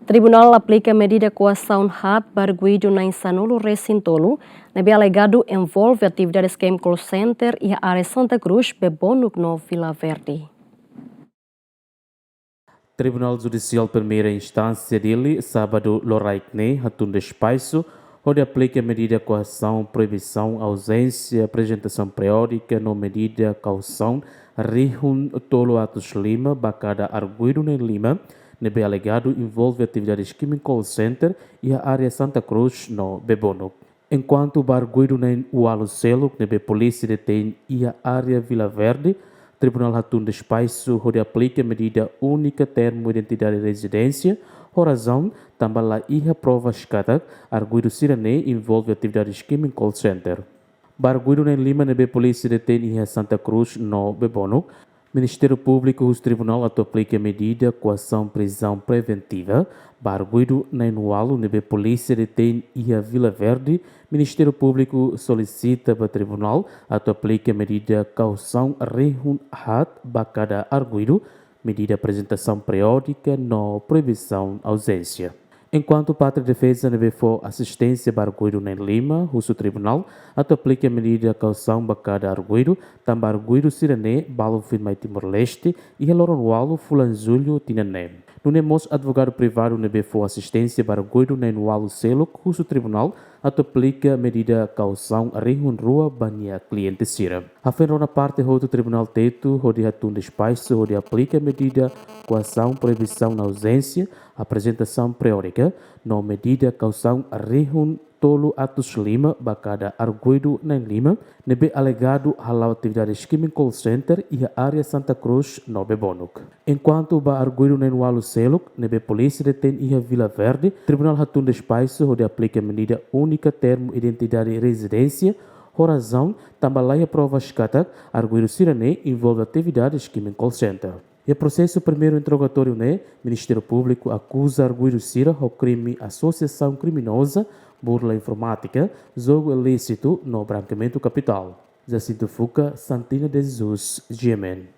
Tribunal aplica medida coação HAT barguido na Insanulo Recintolo, nebe alegado envolve atividades Game Call Center e a área Santa Cruz, Bebonuk no Vila Verde. Tribunal Judicial Primeira Instância dele, sábado, Loraikne, Hatunda Espaço, onde aplica medida coação, proibição, ausência, apresentação periódica, no medida caução, Rihun Tolo Atos Lima, Bacada Arguido em Lima, nebe alegado envolve atividades Game Call Center e a área Santa Cruz no Bebonuk. Enquanto o barguido em Ualucelo, nebe polícia detém e a área Vila Verde, Tribunal Hatunda Espaço, onde aplica medida única termo identidade e residência, razão, também lá ia prova escada, arguido Sirane envolve atividades Game Call Center. Barguido em Lima, nebe polícia detém e a Santa Cruz no Bebonuk, Ministério Público, o Tribunal aplica medida coação prisão preventiva. Barguido na Inualo, nebe polícia detém e a Vila Verde. Ministério Público solicita para o Tribunal aplica medida caução rehun hat bacada arguido, medida apresentação periódica, no proibição ausência. Enquanto Pátria Defesa nebe for assistência para arguido em Lima, o Tribunal aplica medida caução bacada arguido, também arguido Sirane, Balo Firmai Timor-Leste e Heloronualo Fulanzulho Tinané. No Nemos, advogado privado nebe for assistência para arguido em Nualo Selo, o Tribunal aplica medida caução Rihun Rua Bania Cliente Sira. A na parte do Tribunal Teto, onde Hatunda Espaço, onde aplica medida coação proibição na ausência, apresentação periódica, no medida caução Rihun Tolo Atos Lima, Bacada Arguido em Lima, nebe alegado halau atividades Game Call Center e a área Santa Cruz no Bebonuk. Enquanto o arguido em Nualo Seluk, nebe polícia detém e a Vila Verde, Tribunal Hatunda Espaço, onde aplica medida única termo identidade e residência, razão, também lá a prova escata, arguido Sirane envolve atividades Game Call Center. E o processo primeiro interrogatório, Ministério Público acusa arguido Sira ao crime associação criminosa, burla informática, jogo ilícito no branqueamento capital. Jacinto Fuca, Santina de Jesus, Gemen.